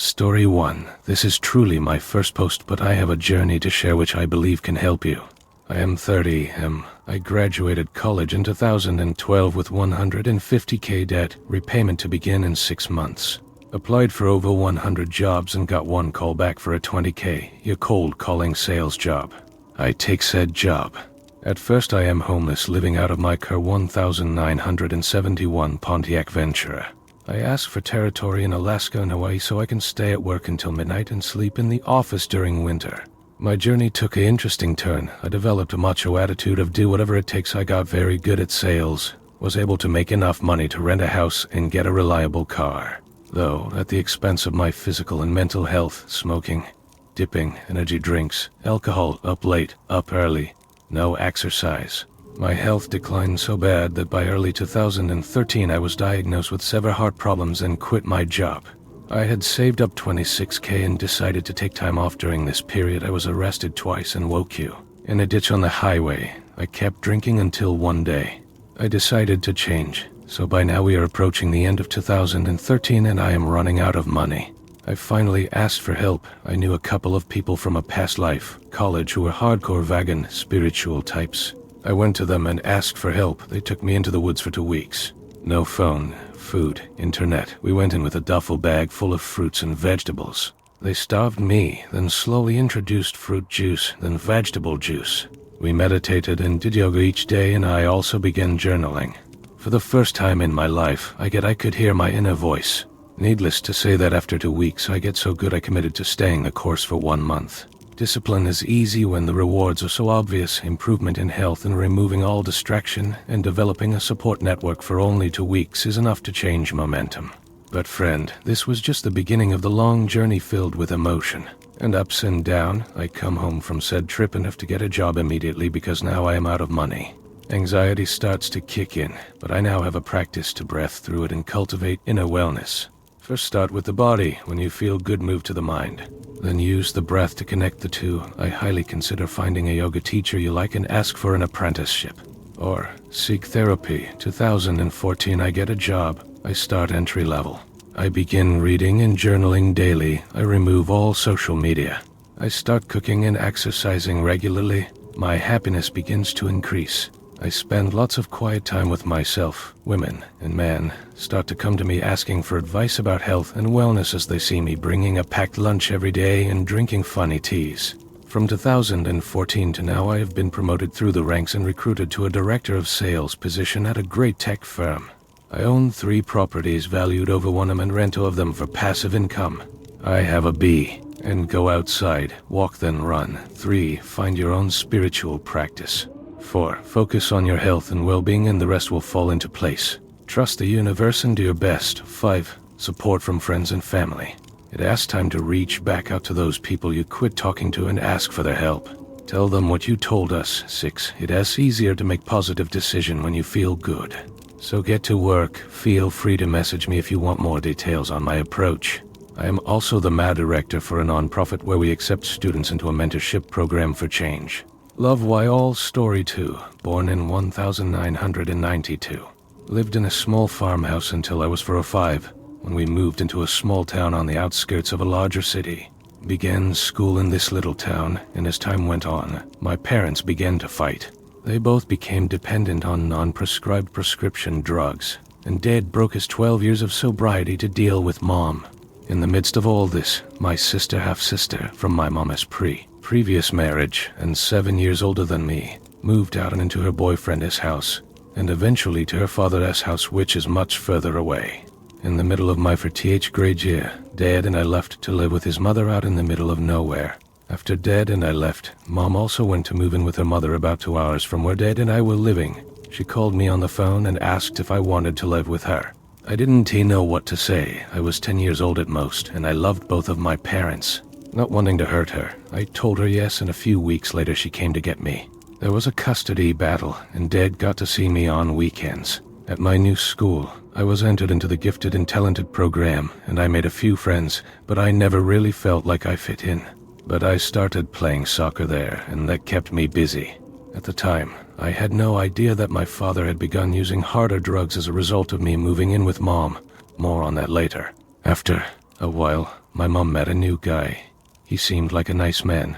Story 1. This is truly my first post, but I have a journey to share which I believe can help you. I am 30. I graduated college in 2012 with 150k debt, repayment to begin in 6 months. Applied for over 100 jobs and got one call back for a 20k, cold calling sales job. I take said job. At first I am homeless, living out of my car 1971 Pontiac Ventura. I ask for territory in Alaska and Hawaii so I can stay at work until midnight and sleep in the office during winter. My journey took an interesting turn. I developed a macho attitude of do whatever it takes. I got very good at sales, was able to make enough money to rent a house and get a reliable car. Though at the expense of my physical and mental health, smoking, dipping, energy drinks, alcohol, up late, up early, no exercise. My health declined so bad that by early 2013 I was diagnosed with severe heart problems and quit my job. I had saved up 26k and decided to take time off. During this period I was arrested twice and woke you in a ditch on the highway. I kept drinking until one day I decided to change. So by now we are approaching the end of 2013 and I am running out of money. I finally asked for help. I knew a couple of people from a past life, college, who were hardcore vegan, spiritual types. I went to them and asked for help. They took me into the woods for 2 weeks. No phone, food, internet. We went in with a duffel bag full of fruits and vegetables. They starved me, then slowly introduced fruit juice, then vegetable juice. We meditated and did yoga each day, and I also began journaling. For the first time in my life, I could hear my inner voice. Needless to say that after 2 weeks I get so good I committed to staying the course for 1 month. Discipline is easy when the rewards are so obvious. Improvement in health and removing all distraction and developing a support network for only 2 weeks is enough to change momentum. But friend, this was just the beginning of the long journey filled with emotion and ups and down. I come home from said trip enough to get a job immediately because now I am out of money. Anxiety starts to kick in, but I now have a practice to breath through it and cultivate inner wellness. First start with the body. When you feel good, move to the mind. Then use the breath to connect the two. I highly consider finding a yoga teacher you like and ask for an apprenticeship. Or seek therapy. 2014 I get a job. I start entry level. I begin reading and journaling daily. I remove all social media. I start cooking and exercising regularly. My happiness begins to increase. I spend lots of quiet time with myself. Women and men start to come to me asking for advice about health and wellness as they see me bringing a packed lunch every day and drinking funny teas. From 2014 to now I have been promoted through the ranks and recruited to a director of sales position at a great tech firm. I own 3 properties valued over 1 million and rent 2 of them for passive income. I have a B and go outside, walk then run. 3. Find your own spiritual practice. 4. Focus on your health and well-being and the rest will fall into place. Trust the universe and do your best. 5. Support from friends and family. It asks time to reach back out to those people you quit talking to and ask for their help. Tell them what you told us. 6. It is easier to make positive decision when you feel good. So get to work. Feel free to message me if you want more details on my approach. I am also the MA director for a non-profit where we accept students into a mentorship program for change. Love Why All Story 2. Born in 1992. Lived in a small farmhouse until I was 4 or 5, when we moved into a small town on the outskirts of a larger city. Began school in this little town, and as time went on, my parents began to fight. They both became dependent on non-prescribed prescription drugs, and Dad broke his 12 years of sobriety to deal with Mom. In the midst of all this, my sister, half-sister from my mama's previous marriage and 7 years older than me, moved out and into her boyfriend's house, and eventually to her father's house, which is much further away. In the middle of my 4th grade year, Dad and I left to live with his mother out in the middle of nowhere. After Dad and I left, Mom also went to move in with her mother about 2 hours from where Dad and I were living. She called me on the phone and asked if I wanted to live with her. I didn't know what to say. I was 10 years old at most, and I loved both of my parents. Not wanting to hurt her, I told her yes, and a few weeks later she came to get me. There was a custody battle, and Dad got to see me on weekends. At my new school, I was entered into the Gifted and Talented program, and I made a few friends, but I never really felt like I fit in. But I started playing soccer there, and that kept me busy. At the time, I had no idea that my father had begun using harder drugs as a result of me moving in with Mom. More on that later. After a while, my mom met a new guy. He seemed like a nice man.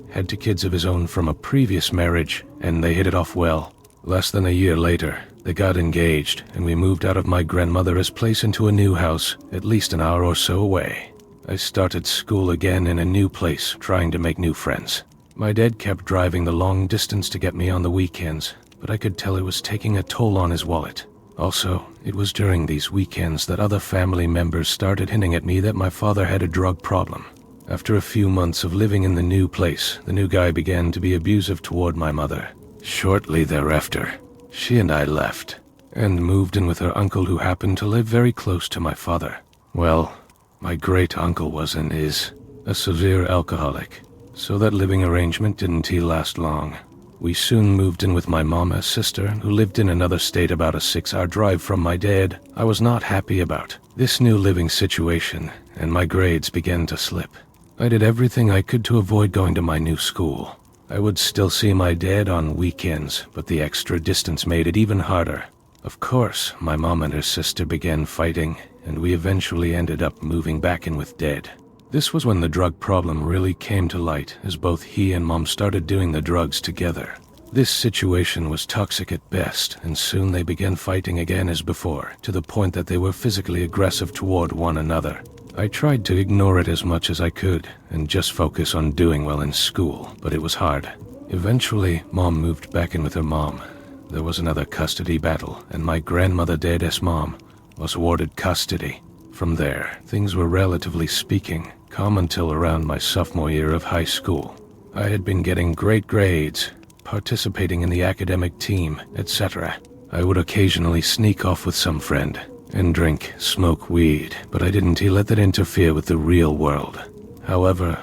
Had 2 kids of his own from a previous marriage, and they hit it off well. Less than a year later, they got engaged, and we moved out of my grandmother's place into a new house, at least an hour or so away. I started school again in a new place, trying to make new friends. My dad kept driving the long distance to get me on the weekends, but I could tell it was taking a toll on his wallet. Also, it was during these weekends that other family members started hinting at me that my father had a drug problem. After a few months of living in the new place, the new guy began to be abusive toward my mother. Shortly thereafter, she and I left, and moved in with her uncle who happened to live very close to my father. Well, my great-uncle was and is a severe alcoholic, so that living arrangement didn't last long. We soon moved in with my mama's sister, who lived in another state about a 6-hour drive from my dad. I was not happy about this new living situation, and my grades began to slip. I did everything I could to avoid going to my new school. I would still see my dad on weekends, but the extra distance made it even harder. Of course, my mom and her sister began fighting, and we eventually ended up moving back in with Dad. This was when the drug problem really came to light, as both he and Mom started doing the drugs together. This situation was toxic at best, and soon they began fighting again as before, to the point that they were physically aggressive toward one another. I tried to ignore it as much as I could, and just focus on doing well in school, but it was hard. Eventually, Mom moved back in with her mom. There was another custody battle, and my grandmother, Dad's mom, was awarded custody. From there, things were relatively speaking calm until around my sophomore year of high school. I had been getting great grades, participating in the academic team, etc. I would occasionally sneak off with some friend and drink, smoke weed, but I didn't let that interfere with the real world. However,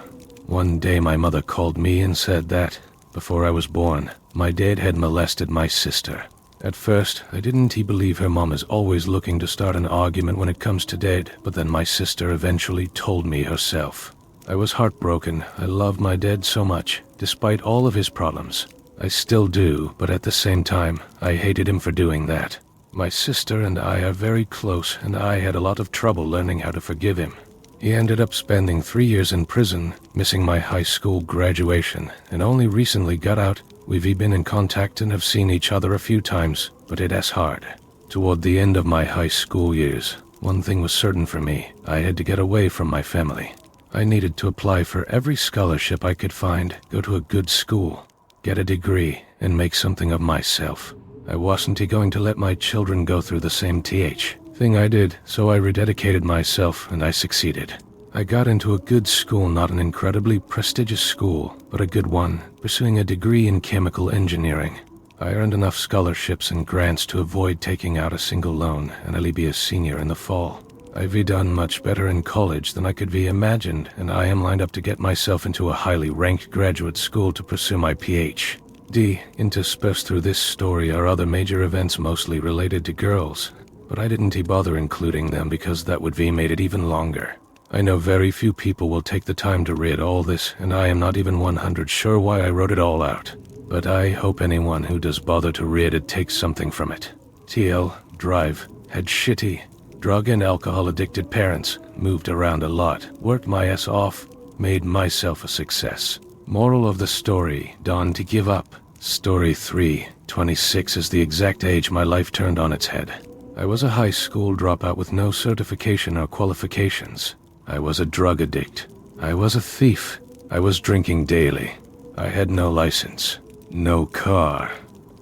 one day my mother called me and said that, before I was born, my dad had molested my sister. At first, I didn't believe her mom is always looking to start an argument when it comes to Dad, but then my sister eventually told me herself. I was heartbroken. I loved my dad so much, despite all of his problems. I still do, but at the same time, I hated him for doing that. My sister and I are very close, and I had a lot of trouble learning how to forgive him. He ended up spending 3 years in prison, missing my high school graduation, and only recently got out. We've been in contact and have seen each other a few times, but it's hard. Toward the end of my high school years, one thing was certain for me. I had to get away from my family. I needed to apply for every scholarship I could find, go to a good school, get a degree, and make something of myself. I wasn't going to let my children go through the same thing I did, so I rededicated myself, and I succeeded. I got into a good school, not an incredibly prestigious school, but a good one, pursuing a degree in chemical engineering. I earned enough scholarships and grants to avoid taking out a single loan, and I'll be a senior in the fall. I've done much better in college than I could be imagined, and I am lined up to get myself into a highly ranked graduate school to pursue my PhD. Interspersed through this story are other major events mostly related to girls, but I didn't bother including them because that would be made it even longer. I know very few people will take the time to read all this, and I am not even 100 sure why I wrote it all out. But I hope anyone who does bother to read it takes something from it. Drive, had shitty, drug and alcohol addicted parents, moved around a lot, worked my ass off, made myself a success. Moral of the story, dawn to give up. Story 3, 26 is the exact age my life turned on its head. I was a high school dropout with no certification or qualifications. I was a drug addict. I was a thief. I was drinking daily. I had no license. No car.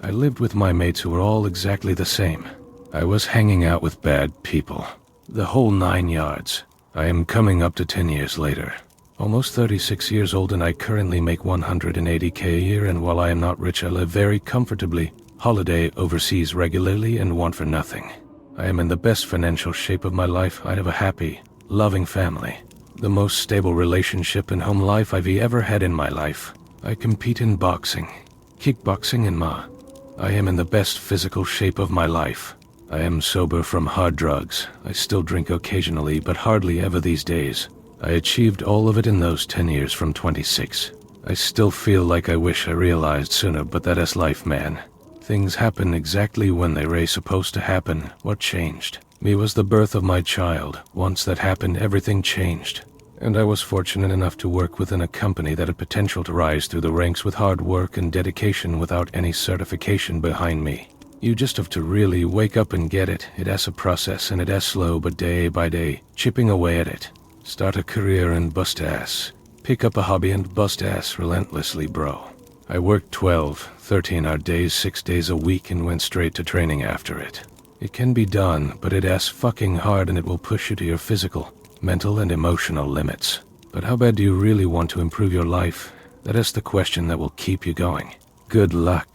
I lived with my mates who were all exactly the same. I was hanging out with bad people. The whole 9 yards. I am coming up to 10 years later. Almost 36 years old, and I currently make $180K a year, and while I am not rich, I live very comfortably, holiday overseas regularly, and want for nothing. I am in the best financial shape of my life. I have a happy, loving family. The most stable relationship and home life I've ever had in my life. I compete in boxing, kickboxing, and Ma. I am in the best physical shape of my life. I am sober from hard drugs. I still drink occasionally, but hardly ever these days. I achieved all of it in those 10 years from 26. I still feel like I wish I realized sooner, but that is life, man. Things happen exactly when they were supposed to happen. What changed me was the birth of my child. Once that happened, everything changed. And I was fortunate enough to work within a company that had potential to rise through the ranks with hard work and dedication without any certification behind me. You just have to really wake up and get it. It has a process, and it has slow, but day by day, chipping away at it. Start a career and bust ass. Pick up a hobby and bust ass relentlessly, bro. I worked 12, 13-hour days, 6 days a week, and went straight to training after it. It can be done, but it asks fucking hard, and it will push you to your physical, mental, and emotional limits. But how bad do you really want to improve your life? That is the question that will keep you going. Good luck.